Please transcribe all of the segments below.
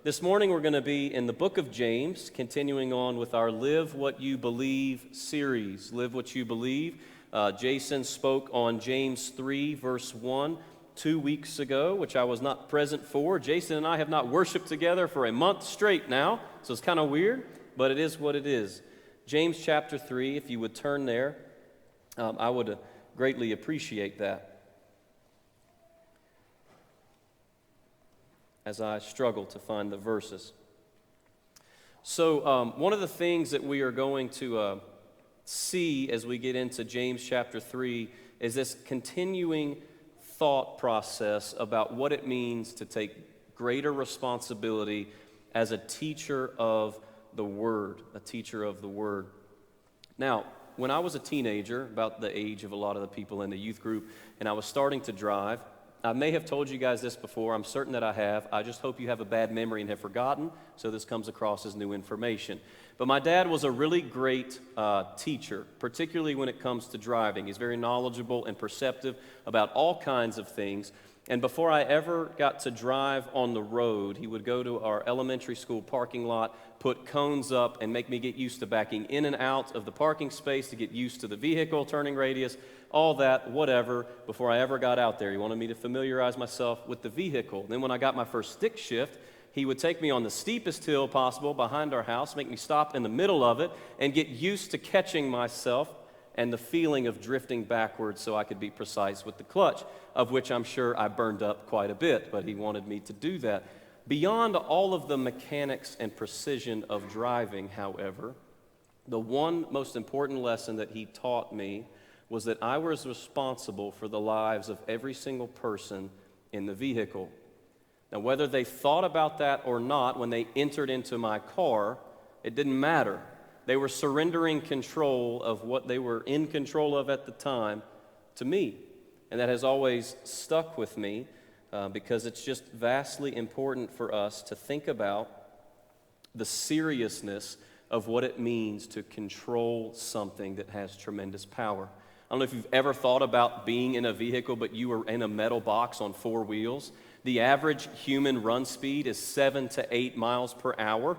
This morning we're going to be in the book of James, continuing on with our Live What You Believe series. Live What You Believe. Jason spoke on James 3, verse 1, 2 weeks ago, which I was not present for. Jason and I have not worshiped together for a month straight now, so it's kind of weird, but it is what it is. James chapter 3, if you would turn there, I would greatly appreciate that, as I struggle to find the verses. So one of the things that we are going to see as we get into James chapter 3 is this continuing thought process about what it means to take greater responsibility as a teacher of the Word, a teacher of the Word. Now, when I was a teenager, about the age of a lot of the people in the youth group, and I was starting to drive, I may have told you guys this before. I'm certain that I have. I just hope you have a bad memory and have forgotten, so this comes across as new information. But my dad was a really great teacher, particularly when it comes to driving. He's very knowledgeable and perceptive about all kinds of things. And before I ever got to drive on the road, he would go to our elementary school parking lot, put cones up, and make me get used to backing in and out of the parking space to get used to the vehicle turning radius, all that, whatever, before I ever got out there. He wanted me to familiarize myself with the vehicle. Then when I got my first stick shift, he would take me on the steepest hill possible behind our house, make me stop in the middle of it, and get used to catching myself and the feeling of drifting backwards so I could be precise with the clutch, of which I'm sure I burned up quite a bit, but he wanted me to do that. Beyond all of the mechanics and precision of driving, however, the one most important lesson that he taught me was that I was responsible for the lives of every single person in the vehicle. Now, whether they thought about that or not when they entered into my car, it didn't matter. They were surrendering control of what they were in control of at the time to me. And that has always stuck with me because it's just vastly important for us to think about the seriousness of what it means to control something that has tremendous power. I don't know if you've ever thought about being in a vehicle, but you were in a metal box on four wheels. The average human run speed is 7 to 8 miles per hour.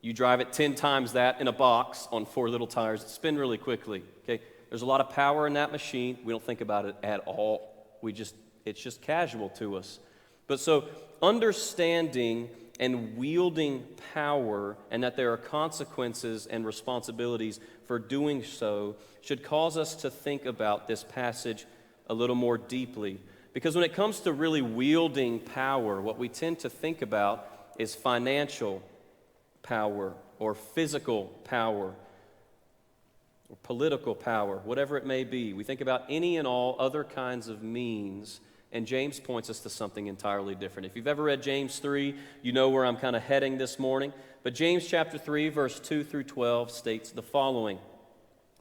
You drive it 10 times that in a box on four little tires that spin really quickly. Okay, there's a lot of power in that machine. We don't think about it at all. It's just casual to us. But so understanding and wielding power, and that there are consequences and responsibilities for doing so, should cause us to think about this passage a little more deeply. Because when it comes to really wielding power, what we tend to think about is financial power or physical power or political power, whatever it may be. We think about any and all other kinds of means, and James points us to something entirely different. If you've ever read James 3, you know where I'm kind of heading this morning. But James chapter 3, verse 2 through 12 states the following: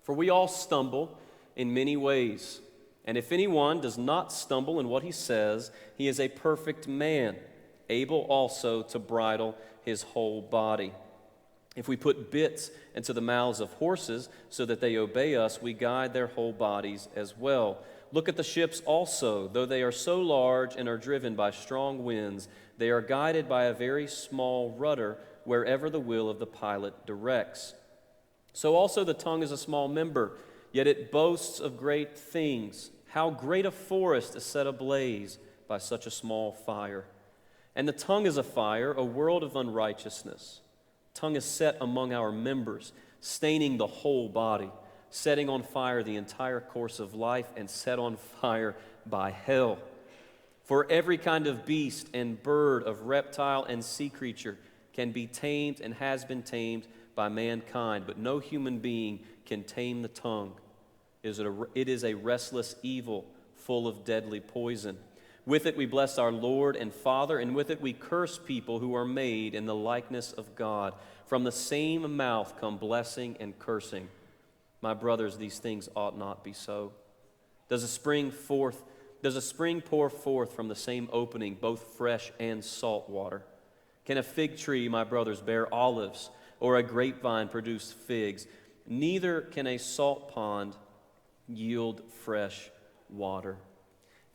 "For we all stumble in many ways, and if anyone does not stumble in what he says, he is a perfect man, able also to bridle his whole body. If we put bits into the mouths of horses so that they obey us, we guide their whole bodies as well. Look at the ships also. Though they are so large and are driven by strong winds, they are guided by a very small rudder wherever the will of the pilot directs. So also the tongue is a small member, yet it boasts of great things. How great a forest is set ablaze by such a small fire. And the tongue is a fire, a world of unrighteousness. Tongue is set among our members, staining the whole body, setting on fire the entire course of life, and set on fire by hell. For every kind of beast and bird, of reptile and sea creature can be tamed and has been tamed by mankind, but no human being can tame the tongue. It is a restless evil, full of deadly poison. With it we bless our Lord and Father, and with it we curse people who are made in the likeness of God. From the same mouth come blessing and cursing. My brothers, these things ought not be so. Does a spring pour forth from the same opening both fresh and salt water? Can a fig tree, my brothers, bear olives, or a grapevine produce figs? Neither can a salt pond yield fresh water.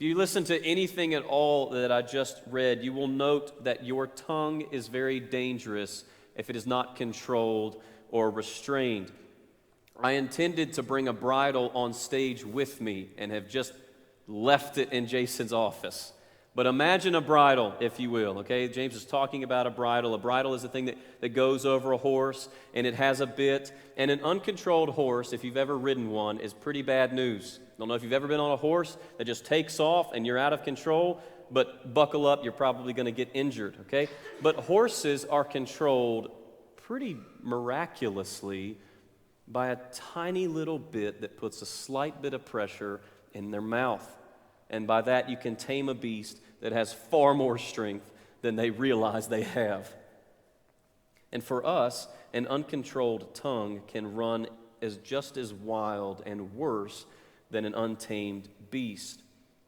If you listen to anything at all that I just read, you will note that your tongue is very dangerous if it is not controlled or restrained. I intended to bring a bridle on stage with me and have just left it in Jason's office. But imagine a bridle, if you will, okay? James is talking about a bridle. A bridle is a thing that goes over a horse, and it has a bit. And an uncontrolled horse, if you've ever ridden one, is pretty bad news. I don't know if you've ever been on a horse that just takes off and you're out of control, but buckle up, you're probably going to get injured, okay? But horses are controlled pretty miraculously by a tiny little bit that puts a slight bit of pressure in their mouth. And by that, you can tame a beast that has far more strength than they realize they have. And for us, an uncontrolled tongue can run as just as wild and worse than an untamed beast.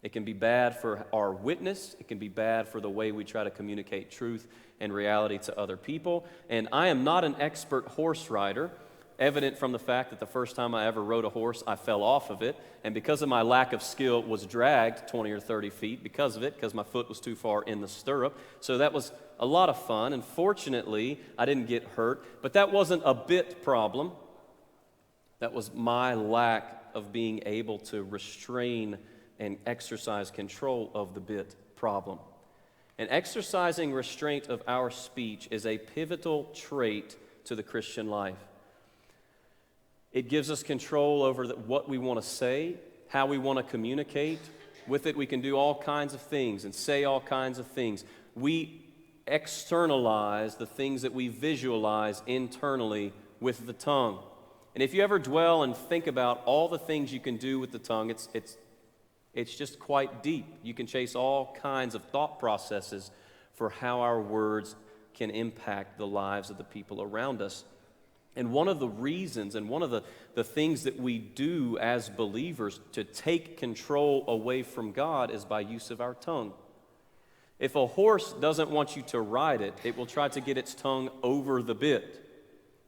It can be bad for our witness. It can be bad for the way we try to communicate truth and reality to other people. And I am not an expert horse rider, evident from the fact that the first time I ever rode a horse, I fell off of it, and because of my lack of skill, was dragged 20 or 30 feet because of it, because my foot was too far in the stirrup. So that was a lot of fun, and fortunately, I didn't get hurt, but that wasn't a bit problem. That was my lack of being able to restrain and exercise control of the bit problem. And exercising restraint of our speech is a pivotal trait to the Christian life. It gives us control over what we want to say, how we want to communicate. With it, we can do all kinds of things and say all kinds of things. We externalize the things that we visualize internally with the tongue. And if you ever dwell and think about all the things you can do with the tongue, it's just quite deep. You can chase all kinds of thought processes for how our words can impact the lives of the people around us. And one of the reasons and one of the things that we do as believers to take control away from God is by use of our tongue. If a horse doesn't want you to ride it, it will try to get its tongue over the bit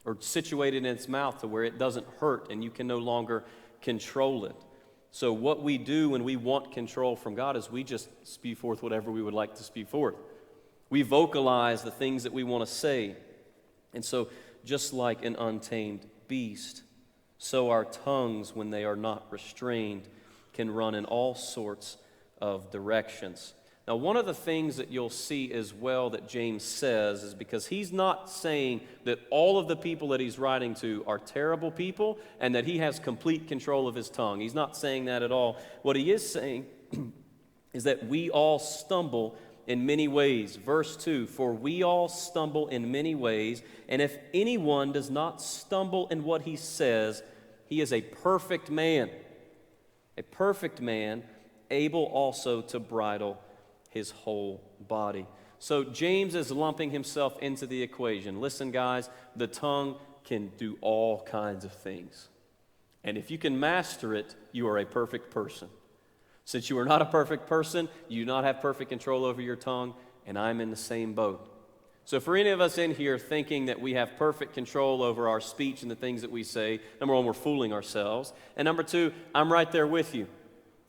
or situate it in its mouth to where it doesn't hurt and you can no longer control it. So what we do when we want control from God is we just spew forth whatever we would like to spew forth. We vocalize the things that we want to say. And so just like an untamed beast, so our tongues, when they are not restrained, can run in all sorts of directions. Now, one of the things that you'll see as well that James says is because he's not saying that all of the people that he's writing to are terrible people and that he has complete control of his tongue. He's not saying that at all. What he is saying is that we all stumble in many ways. Verse 2, for we all stumble in many ways, and if anyone does not stumble in what he says, he is a perfect man, able also to bridle his whole body. So James is lumping himself into the equation. Listen, guys, the tongue can do all kinds of things. And if you can master it, you are a perfect person. Since you are not a perfect person, you do not have perfect control over your tongue, and I'm in the same boat. So for any of us in here thinking that we have perfect control over our speech and the things that we say, number one, we're fooling ourselves. And number two, I'm right there with you.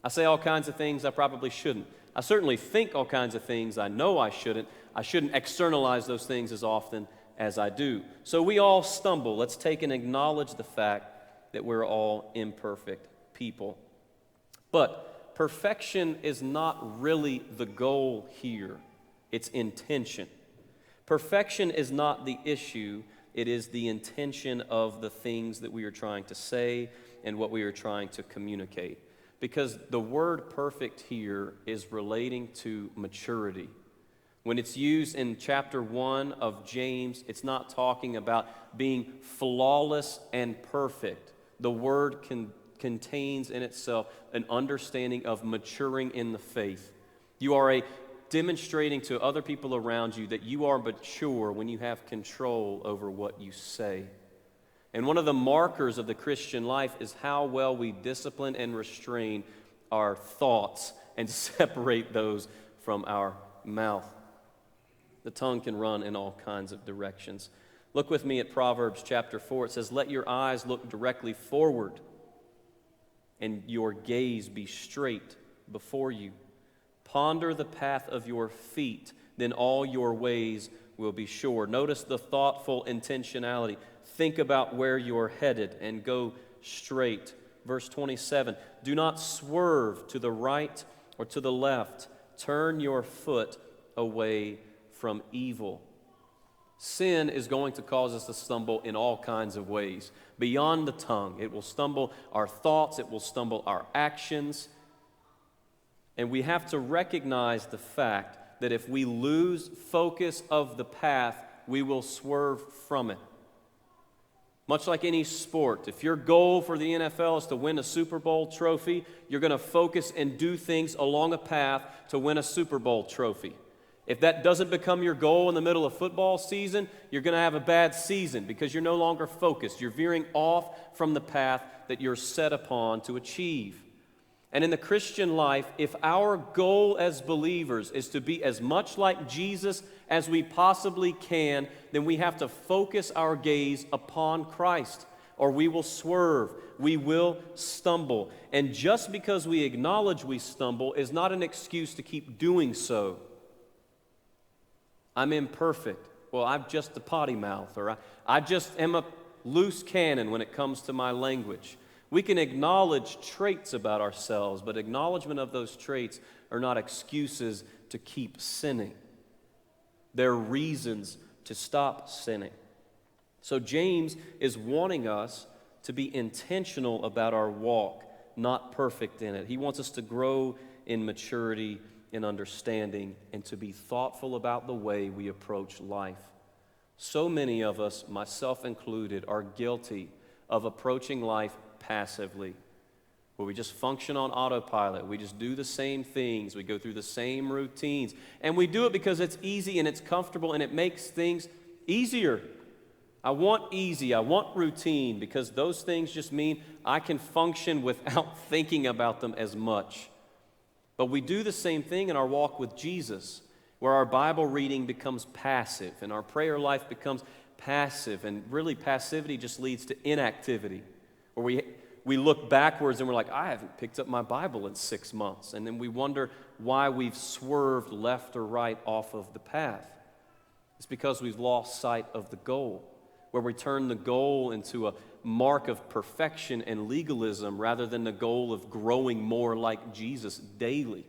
I say all kinds of things I probably shouldn't. I certainly think all kinds of things I know I shouldn't. I shouldn't externalize those things as often as I do. So we all stumble. Let's take and acknowledge the fact that we're all imperfect people. But perfection is not really the goal here. It's intention. Perfection is not the issue. It is the intention of the things that we are trying to say and what we are trying to communicate. Because the word perfect here is relating to maturity. When it's used in chapter 1 of James, it's not talking about being flawless and perfect. The word contains in itself an understanding of maturing in the faith. You are demonstrating to other people around you that you are mature when you have control over what you say. And one of the markers of the Christian life is how well we discipline and restrain our thoughts and separate those from our mouth. The tongue can run in all kinds of directions. Look with me at Proverbs chapter 4. It says, "Let your eyes look directly forward, and your gaze be straight before you." Ponder the path of your feet, then all your ways will be sure. Notice the thoughtful intentionality. Think about where you're headed and go straight. Verse 27, do not swerve to the right or to the left. Turn your foot away from evil. Sin is going to cause us to stumble in all kinds of ways. Beyond the tongue, it will stumble our thoughts, it will stumble our actions. And we have to recognize the fact that if we lose focus of the path, we will swerve from it. Much like any sport, if your goal for the NFL is to win a Super Bowl trophy, you're going to focus and do things along a path to win a Super Bowl trophy. If that doesn't become your goal in the middle of football season, you're going to have a bad season because you're no longer focused. You're veering off from the path that you're set upon to achieve. And in the Christian life, if our goal as believers is to be as much like Jesus as we possibly can, then we have to focus our gaze upon Christ, or we will swerve, we will stumble. And just because we acknowledge we stumble is not an excuse to keep doing so. I'm imperfect. Well, I'm just a potty mouth, or I just am a loose cannon when it comes to my language. We can acknowledge traits about ourselves, but acknowledgement of those traits are not excuses to keep sinning. They're reasons to stop sinning. So James is wanting us to be intentional about our walk, not perfect in it. He wants us to grow in maturity and understanding and to be thoughtful about the way we approach life. So many of us, myself included, are guilty of approaching life passively, where we just function on autopilot. We just do the same things. We go through the same routines. And we do it because it's easy and it's comfortable and it makes things easier. I want easy. I want routine because those things just mean I can function without thinking about them as much. But we do the same thing in our walk with Jesus, where our Bible reading becomes passive and our prayer life becomes passive. And really, passivity just leads to inactivity, where we look backwards and we're like, I haven't picked up my Bible in 6 months. And then we wonder why we've swerved left or right off of the path. It's because we've lost sight of the goal, where we turn the goal into a mark of perfection and legalism rather than the goal of growing more like Jesus daily.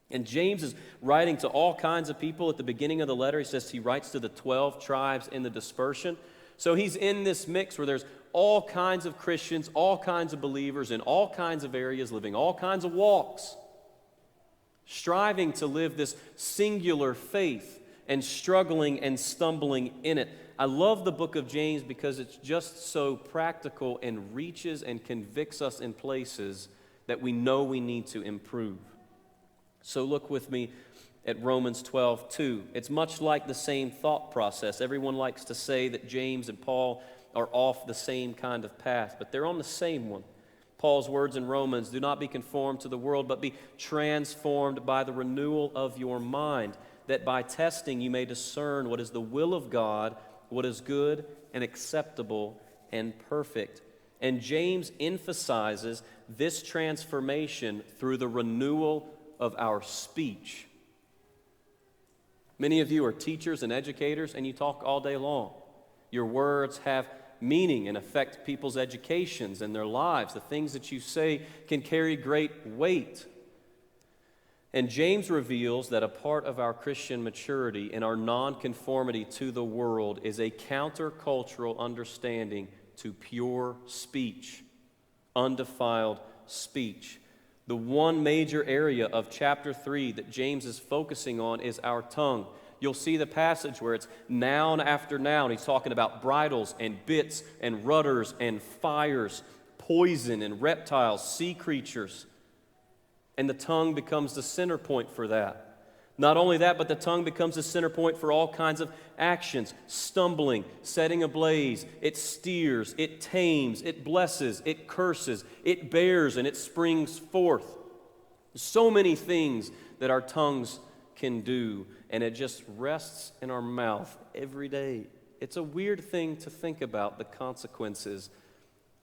And James is writing to all kinds of people. At the beginning of the letter, he says he writes to the 12 tribes in the dispersion. So he's in this mix where there's all kinds of Christians, all kinds of believers in all kinds of areas, living all kinds of walks, striving to live this singular faith and struggling and stumbling in it. I love the book of James because it's just so practical and reaches and convicts us in places that we know we need to improve. So look with me at Romans 12:2. It's much like the same thought process. Everyone likes to say that James and Paul are off the same kind of path, but they're on the same one. Paul's words in Romans, do not be conformed to the world, but be transformed by the renewal of your mind, that by testing you may discern what is the will of God, what is good and acceptable and perfect. And James emphasizes this transformation through the renewal of our speech. Many of you are teachers and educators, and you talk all day long. Your words have meaning and affect people's educations and their lives. The things that you say can carry great weight. And James reveals that a part of our Christian maturity and our nonconformity to the world is a countercultural understanding to pure speech, undefiled speech. The one major area of chapter 3 that James is focusing on is our tongue. You'll see the passage where it's noun after noun. He's talking about bridles and bits and rudders and fires, poison and reptiles, sea creatures. And the tongue becomes the center point for that. Not only that, but the tongue becomes the center point for all kinds of actions. Stumbling, setting ablaze, it steers, it tames, it blesses, it curses, it bears, and it springs forth. So many things that our tongues can do, and it just rests in our mouth every day. It's a weird thing to think about the consequences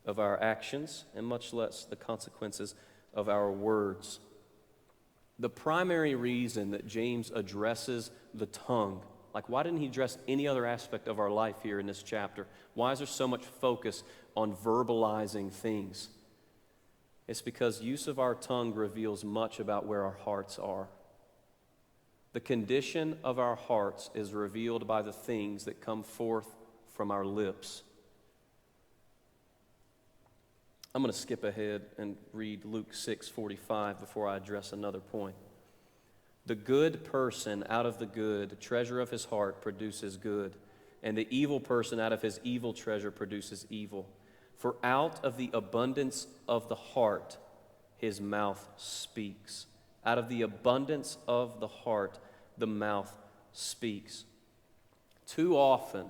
of our actions, and much less the consequences of our words. The primary reason that James addresses the tongue, like why didn't he address any other aspect of our life here in this chapter? Why is there so much focus on verbalizing things? It's because use of our tongue reveals much about where our hearts are. The condition of our hearts is revealed by the things that come forth from our lips. I'm going to skip ahead and read Luke 6:45 before I address another point. The good person out of the good treasure of his heart produces good, and the evil person out of his evil treasure produces evil. For out of the abundance of the heart, his mouth speaks. Out of the abundance of the heart, the mouth speaks. Too often,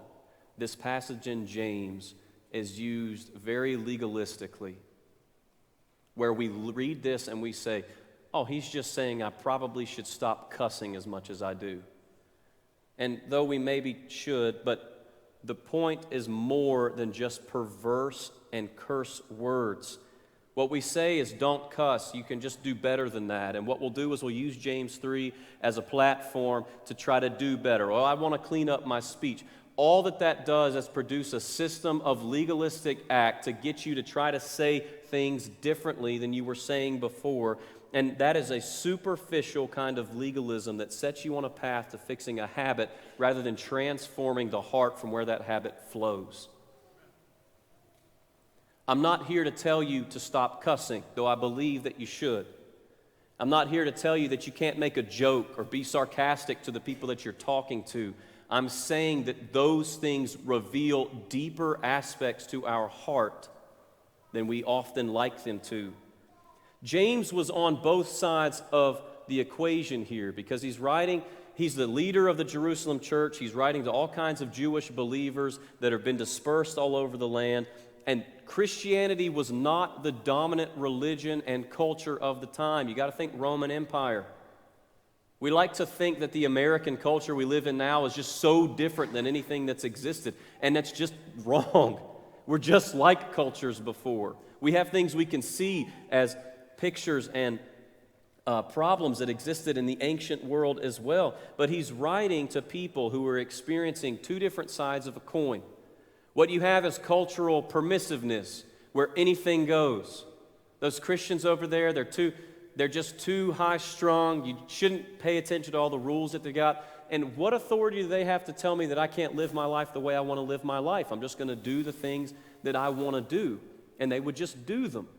this passage in James is used very legalistically, where we read this and we say, oh, he's just saying I probably should stop cussing as much as I do. And though we maybe should, but the point is more than just perverse and curse words. What we say is don't cuss. You can just do better than that. And what we'll do is we'll use James 3 as a platform to try to do better. Oh, I want to clean up my speech. All that does is produce a system of legalistic act to get you to try to say things differently than you were saying before. And that is a superficial kind of legalism that sets you on a path to fixing a habit rather than transforming the heart from where that habit flows. I'm not here to tell you to stop cussing, though I believe that you should. I'm not here to tell you that you can't make a joke or be sarcastic to the people that you're talking to. I'm saying that those things reveal deeper aspects to our heart than we often like them to. James was on both sides of the equation here because he's the leader of the Jerusalem church. He's writing to all kinds of Jewish believers that have been dispersed all over the land. And Christianity was not the dominant religion and culture of the time. You got to think Roman Empire. We like to think that the American culture we live in now is just so different than anything that's existed. And that's just wrong. We're just like cultures before. We have things we can see as pictures and problems that existed in the ancient world as well. But he's writing to people who are experiencing two different sides of a coin. What you have is cultural permissiveness, where anything goes. Those Christians over there, they're just too high-strung. You shouldn't pay attention to all the rules that they got. And what authority do they have to tell me that I can't live my life the way I want to live my life? I'm just going to do the things that I want to do. And they would just do them.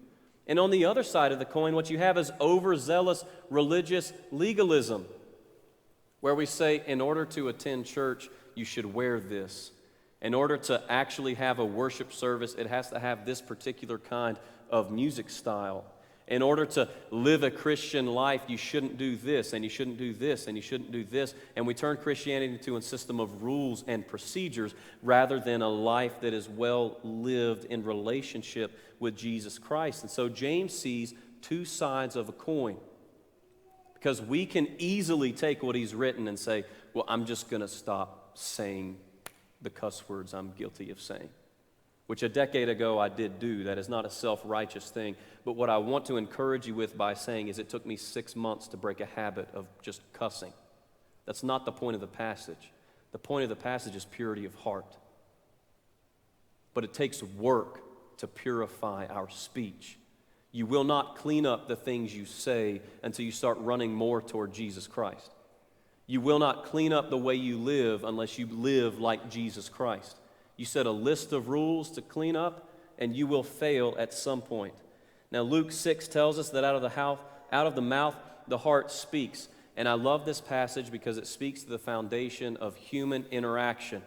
And on the other side of the coin, what you have is overzealous religious legalism, where we say, in order to attend church, you should wear this. In order to actually have a worship service, it has to have this particular kind of music style. In order to live a Christian life, you shouldn't do this, and you shouldn't do this, and you shouldn't do this. And we turn Christianity into a system of rules and procedures rather than a life that is well lived in relationship with Jesus Christ. And so James sees two sides of a coin. Because we can easily take what he's written and say, well, I'm just going to stop saying the cuss words I'm guilty of saying. Which a decade ago I did do. That is not a self-righteous thing. But what I want to encourage you with by saying is it took me 6 months to break a habit of just cussing. That's not the point of the passage. The point of the passage is purity of heart. But it takes work to purify our speech. You will not clean up the things you say until you start running more toward Jesus Christ. You will not clean up the way you live unless you live like Jesus Christ. You set a list of rules to clean up, and you will fail at some point. Now, Luke 6 tells us that out of the mouth, the heart speaks. And I love this passage because it speaks to the foundation of human interaction.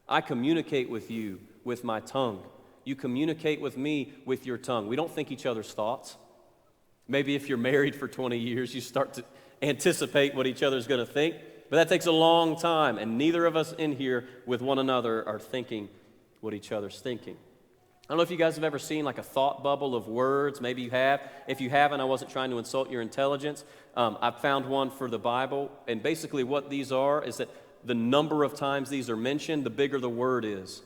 I communicate with you with my tongue. You communicate with me with your tongue. We don't think each other's thoughts. Maybe if you're married for 20 years, you start to anticipate what each other's going to think. But that takes a long time, and neither of us in here with one another are thinking what each other's thinking. I don't know if you guys have ever seen like a thought bubble of words. Maybe you have. If you haven't, I wasn't trying to insult your intelligence. I found one for the Bible, and basically what these are is that the number of times these are mentioned, the bigger the word is.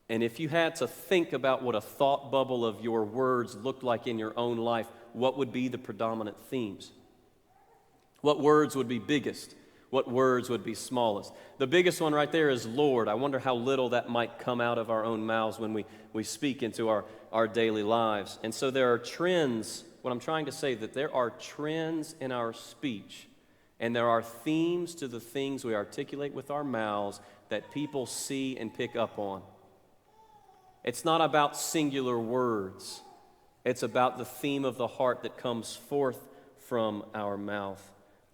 And if you had to think about what a thought bubble of your words looked like in your own life, what would be the predominant themes? What words would be biggest? What words would be smallest? The biggest one right there is Lord. I wonder how little that might come out of our own mouths when we speak into our daily lives. And so there are trends. What I'm trying to say, that there are trends in our speech, and there are themes to the things we articulate with our mouths that people see and pick up on. It's not about singular words. It's about the theme of the heart that comes forth from our mouth.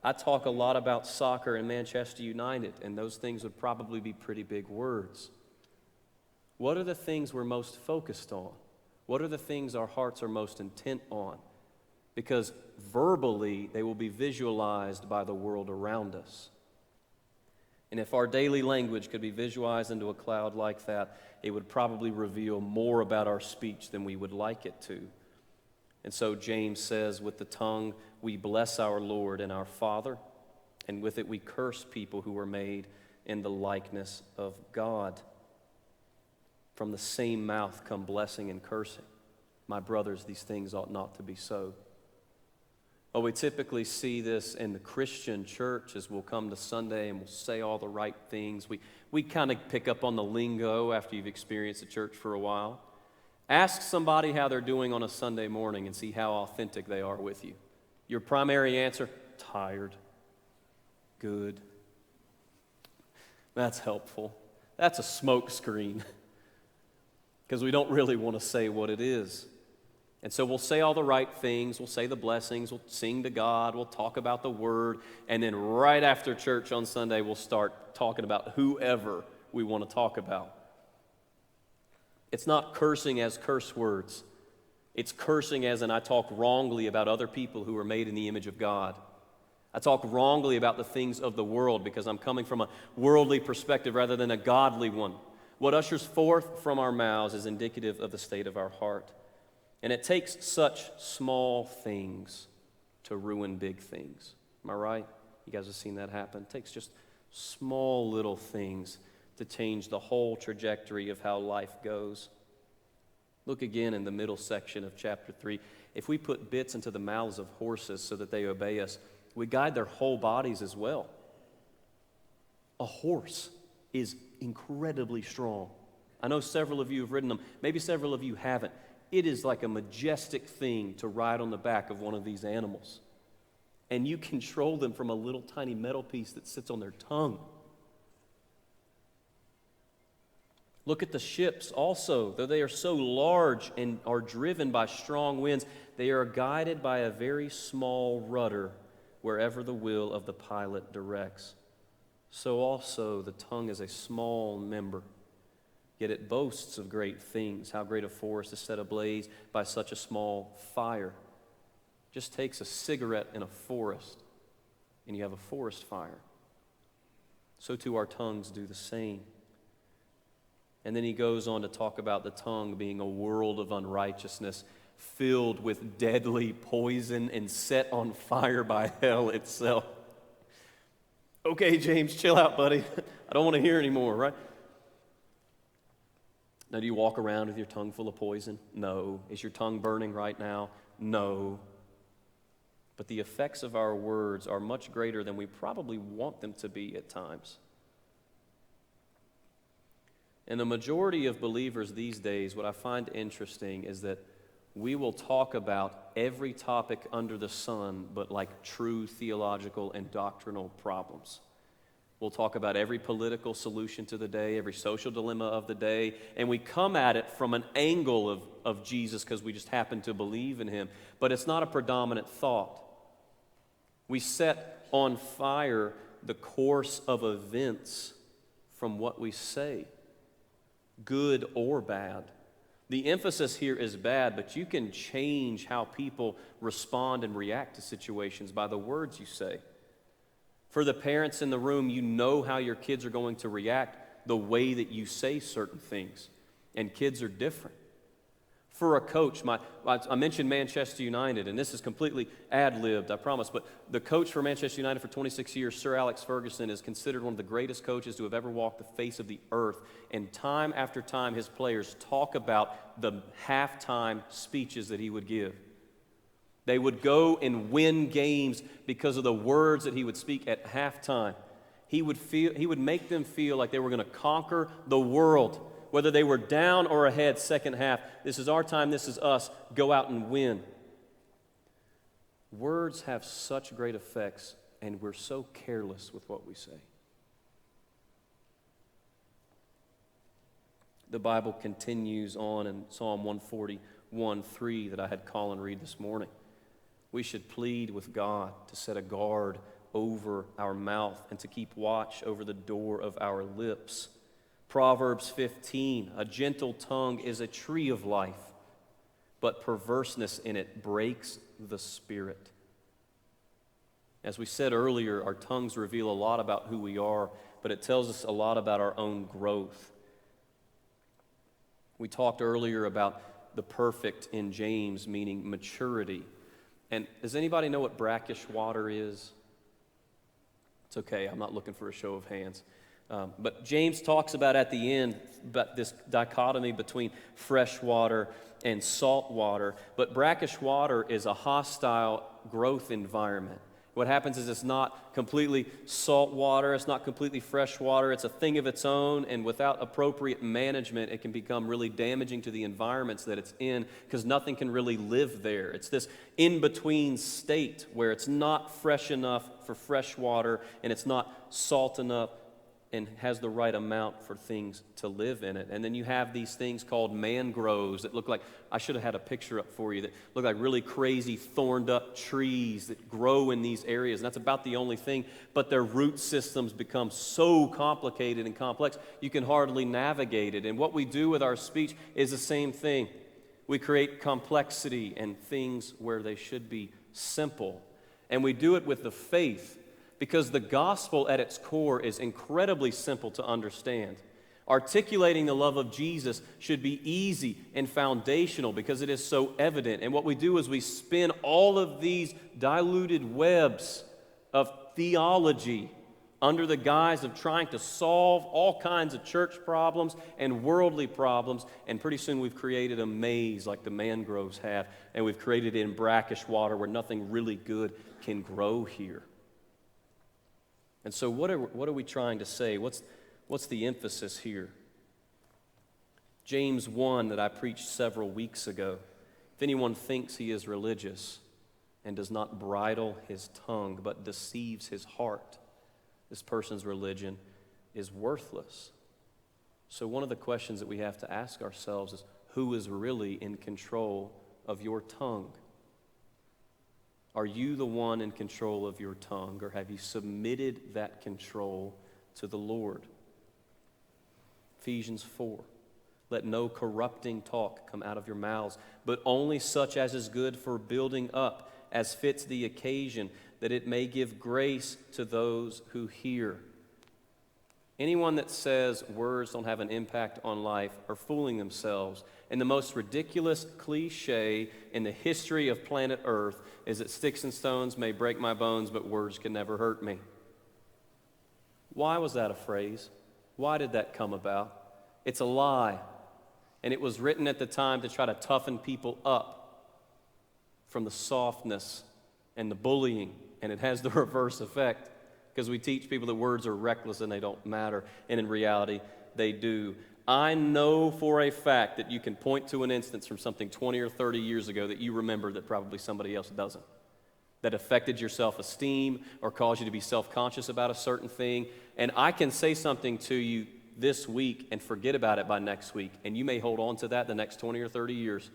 I talk a lot about soccer and Manchester United, and those things would probably be pretty big words. What are the things we're most focused on? What are the things our hearts are most intent on? Because verbally, they will be visualized by the world around us. And if our daily language could be visualized into a cloud like that, it would probably reveal more about our speech than we would like it to. And so James says, with the tongue we bless our Lord and our Father, and with it we curse people who were made in the likeness of God. From the same mouth come blessing and cursing. My brothers, these things ought not to be so. Well, we typically see this in the Christian church as we'll come to Sunday and we'll say all the right things. We kind of pick up on the lingo after you've experienced the church for a while. Ask somebody how they're doing on a Sunday morning and see how authentic they are with you. Your primary answer, tired. Good. That's helpful. That's a smoke screen because we don't really want to say what it is. And so we'll say all the right things, we'll say the blessings, we'll sing to God, we'll talk about the Word, and then right after church on Sunday, we'll start talking about whoever we want to talk about. It's not cursing as curse words. It's cursing as in I talk wrongly about other people who are made in the image of God. I talk wrongly about the things of the world because I'm coming from a worldly perspective rather than a godly one. What ushers forth from our mouths is indicative of the state of our heart. And it takes such small things to ruin big things. Am I right? You guys have seen that happen. It takes just small little things to change the whole trajectory of how life goes. Look again in the middle section of chapter 3. If we put bits into the mouths of horses so that they obey us, we guide their whole bodies as well. A horse is incredibly strong. I know several of you have ridden them. Maybe several of you haven't. It is like a majestic thing to ride on the back of one of these animals. And you control them from a little tiny metal piece that sits on their tongue. Look at the ships also. Though they are so large and are driven by strong winds, they are guided by a very small rudder wherever the will of the pilot directs. So also the tongue is a small member, yet it boasts of great things. How great a forest is set ablaze by such a small fire. Just takes a cigarette in a forest, and you have a forest fire. So too our tongues do the same. And then he goes on to talk about the tongue being a world of unrighteousness, filled with deadly poison and set on fire by hell itself. Okay, James, chill out, buddy. I don't want to hear anymore, right? Now, do you walk around with your tongue full of poison? No. Is your tongue burning right now? No. But the effects of our words are much greater than we probably want them to be at times. And the majority of believers these days, what I find interesting is that we will talk about every topic under the sun, but like true theological and doctrinal problems. We'll talk about every political solution to the day, every social dilemma of the day, and we come at it from an angle of Jesus because we just happen to believe in him, but it's not a predominant thought. We set on fire the course of events from what we say, good or bad. The emphasis here is bad, but you can change how people respond and react to situations by the words you say. For the parents in the room, you know how your kids are going to react the way that you say certain things, and kids are different. For a coach, I mentioned Manchester United, and this is completely ad-libbed, I promise, but the coach for Manchester United for 26 years, Sir Alex Ferguson, is considered one of the greatest coaches to have ever walked the face of the earth, and time after time his players talk about the halftime speeches that he would give. They would go and win games because of the words that he would speak at halftime. He would make them feel like they were going to conquer the world, whether they were down or ahead second half. This is our time, this is us. Go out and win. Words have such great effects, and we're so careless with what we say. The Bible continues on in Psalm 141:3 that I had Colin read this morning. We should plead with God to set a guard over our mouth and to keep watch over the door of our lips. Proverbs 15, a gentle tongue is a tree of life, but perverseness in it breaks the spirit. As we said earlier, our tongues reveal a lot about who we are, but it tells us a lot about our own growth. We talked earlier about the perfect in James, meaning maturity. And does anybody know what brackish water is? It's okay, I'm not looking for a show of hands. But James talks about at the end about this dichotomy between fresh water and salt water. But brackish water is a hostile growth environment. What happens is it's not completely salt water, it's not completely fresh water, it's a thing of its own, and without appropriate management, it can become really damaging to the environments that it's in because nothing can really live there. It's this in-between state where it's not fresh enough for fresh water and it's not salt enough and has the right amount for things to live in it. And then you have these things called mangroves that look like, I should have had a picture up for you, that look like really crazy thorned up trees that grow in these areas. And that's about the only thing, but their root systems become so complicated and complex, you can hardly navigate it. And what we do with our speech is the same thing. We create complexity and things where they should be simple. And we do it with the faith, because the gospel at its core is incredibly simple to understand. Articulating the love of Jesus should be easy and foundational because it is so evident. And what we do is we spin all of these diluted webs of theology under the guise of trying to solve all kinds of church problems and worldly problems, and pretty soon we've created a maze like the mangroves have, and we've created it in brackish water where nothing really good can grow here. And so what are we trying to say? What's the emphasis here? James 1 that I preached several weeks ago. If anyone thinks he is religious and does not bridle his tongue but deceives his heart, this person's religion is worthless. So one of the questions that we have to ask ourselves is, who is really in control of your tongue? Are you the one in control of your tongue, or have you submitted that control to the Lord? Ephesians 4, let no corrupting talk come out of your mouths, but only such as is good for building up, as fits the occasion, that it may give grace to those who hear. Anyone that says words don't have an impact on life are fooling themselves. And the most ridiculous cliche in the history of planet Earth is that sticks and stones may break my bones, but words can never hurt me. Why was that a phrase? Why did that come about? It's a lie. And it was written at the time to try to toughen people up from the softness and the bullying. And it has the reverse effect, because we teach people that words are reckless and they don't matter, and in reality, they do. I know for a fact that you can point to an instance from something 20 or 30 years ago that you remember that probably somebody else doesn't, that affected your self-esteem or caused you to be self-conscious about a certain thing. And I can say something to you this week and forget about it by next week, and you may hold on to that the next 20 or 30 years.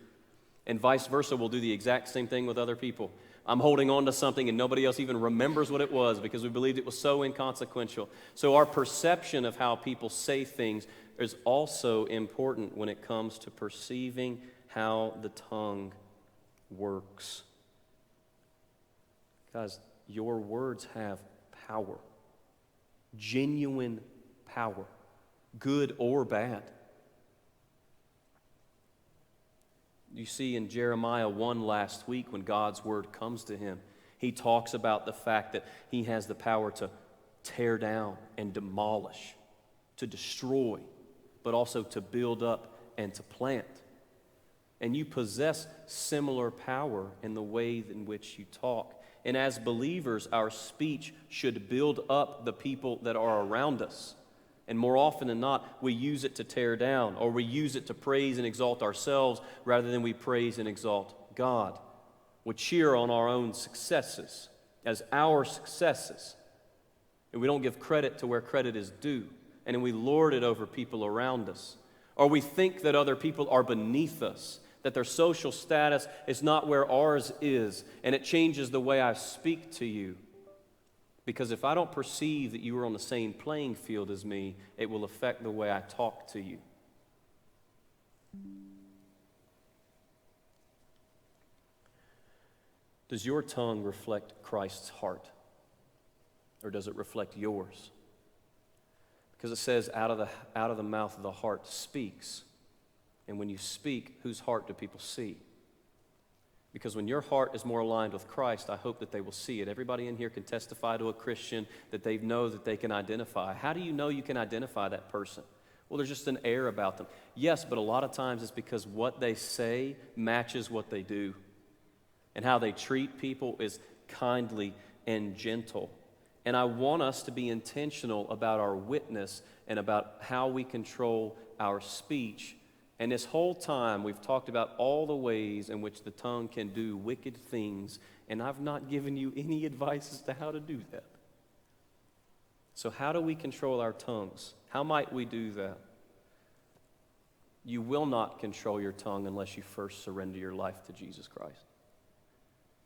And vice versa, we'll do the exact same thing with other people. I'm holding on to something and nobody else even remembers what it was because we believed it was so inconsequential. So our perception of how people say things is also important when it comes to perceiving how the tongue works. Guys, your words have power, genuine power, good or bad. You see in Jeremiah 1 last week, when God's word comes to him, he talks about the fact that he has the power to tear down and demolish, to destroy, but also to build up and to plant. and you possess similar power in the way in which you talk. And as believers, our speech should build up the people that are around us. And more often than not, we use it to tear down, or we use it to praise and exalt ourselves rather than we praise and exalt God. We cheer on our own successes as our successes. And we don't give credit to where credit is due. And then we lord it over people around us. Or we think that other people are beneath us, that their social status is not where ours is, and it changes the way I speak to you. Because if I don't perceive that you are on the same playing field as me, it will affect the way I talk to you. Does your tongue reflect Christ's heart? Or does it reflect yours? Because it says, out of the mouth of the heart speaks. And when you speak, whose heart do people see? Because when your heart is more aligned with Christ, I hope that they will see it. Everybody in here can testify to a Christian that they know that they can identify. How do you know you can identify that person? Well, there's just an air about them. Yes, but a lot of times it's because what they say matches what they do. And how they treat people is kindly and gentle. And I want us to be intentional about our witness and about how we control our speech. And this whole time, we've talked about all the ways in which the tongue can do wicked things, and I've not given you any advice as to how to do that. So how do we control our tongues? How might we do that? You will not control your tongue unless you first surrender your life to Jesus Christ.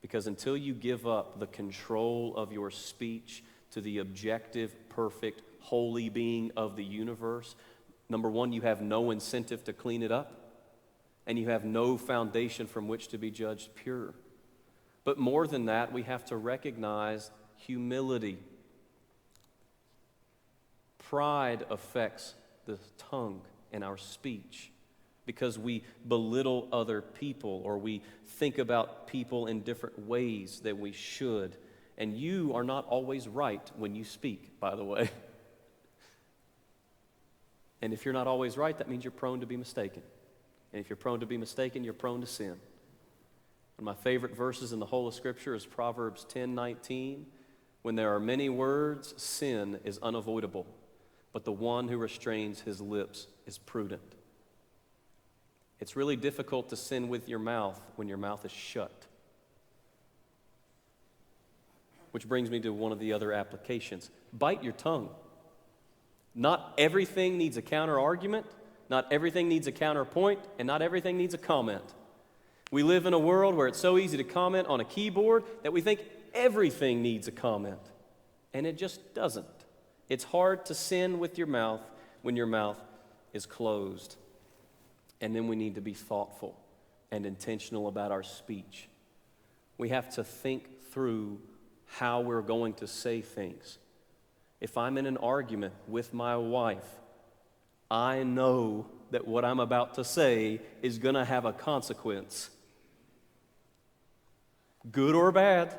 Because until you give up the control of your speech to the objective, perfect, holy being of the universe, number one, you have no incentive to clean it up, and you have no foundation from which to be judged pure. But more than that, we have to recognize humility. Pride affects the tongue and our speech because we belittle other people, or we think about people in different ways than we should. And you are not always right when you speak, by the way. And if you're not always right, that means you're prone to be mistaken. And if you're prone to be mistaken, you're prone to sin. One of my favorite verses in the whole of Scripture is Proverbs 10:19. When there are many words, sin is unavoidable, but the one who restrains his lips is prudent. It's really difficult to sin with your mouth when your mouth is shut. Which brings me to one of the other applications. Bite your tongue. Not everything needs a counter-argument, not everything needs a counterpoint, and not everything needs a comment. We live in a world where it's so easy to comment on a keyboard that we think everything needs a comment, and it just doesn't. It's hard to sin with your mouth when your mouth is closed. And then we need to be thoughtful and intentional about our speech. We have to think through how we're going to say things. If I'm in an argument with my wife, I know that what I'm about to say is going to have a consequence. Good or bad.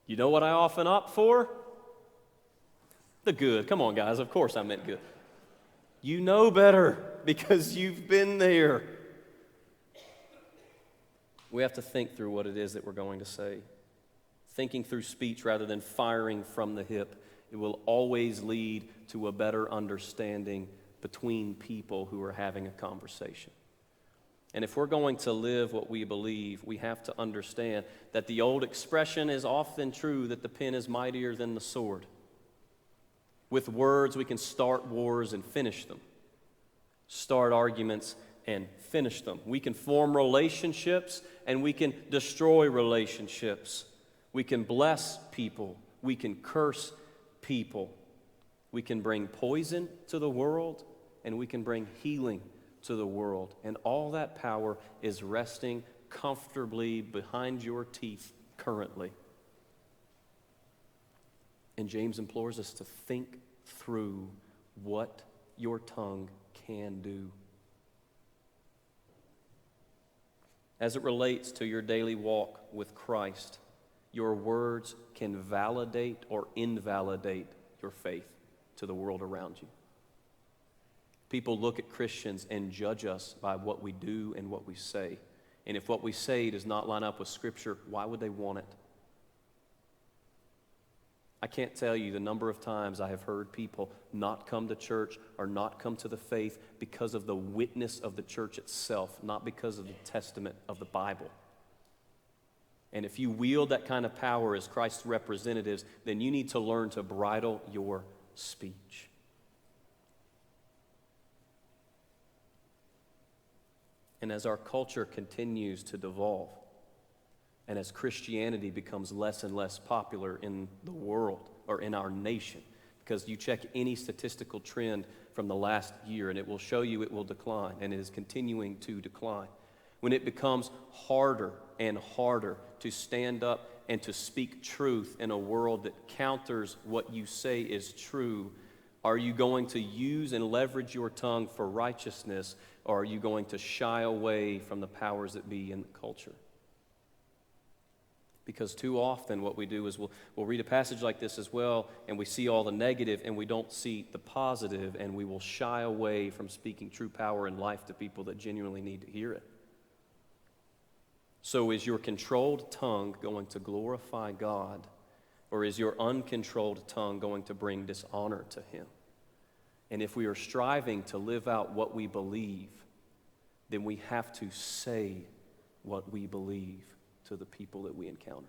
You know what I often opt for? The good. Come on, guys. Of course I meant good. You know better because you've been there. We have to think through what it is that we're going to say. Thinking through speech rather than firing from the hip. It will always lead to a better understanding between people who are having a conversation. And if we're going to live what we believe, we have to understand that the old expression is often true that the pen is mightier than the sword. With words, we can start wars and finish them. Start arguments and finish them. We can form relationships and we can destroy relationships. We can bless people. We can curse people. We can bring poison to the world and we can bring healing to the world. And all that power is resting comfortably behind your teeth currently. And James implores us to think through what your tongue can do. As it relates to your daily walk with Christ, your words can validate or invalidate your faith to the world around you. People look at Christians and judge us by what we do and what we say. And if what we say does not line up with Scripture, why would they want it? I can't tell you the number of times I have heard people not come to church or not come to the faith because of the witness of the church itself, not because of the testament of the Bible. And if you wield that kind of power as Christ's representatives, then you need to learn to bridle your speech. And as our culture continues to devolve, and as Christianity becomes less and less popular in the world or in our nation, because you check any statistical trend from the last year and it will show you it will decline, and it is continuing to decline. When it becomes harder and harder to stand up and to speak truth in a world that counters what you say is true, are you going to use and leverage your tongue for righteousness, or are you going to shy away from the powers that be in the culture? Because too often what we do is we'll read a passage like this as well, and we see all the negative and we don't see the positive, and we will shy away from speaking true power in life to people that genuinely need to hear it. So is your controlled tongue going to glorify God, or is your uncontrolled tongue going to bring dishonor to Him? And if we are striving to live out what we believe, then we have to say what we believe to the people that we encounter.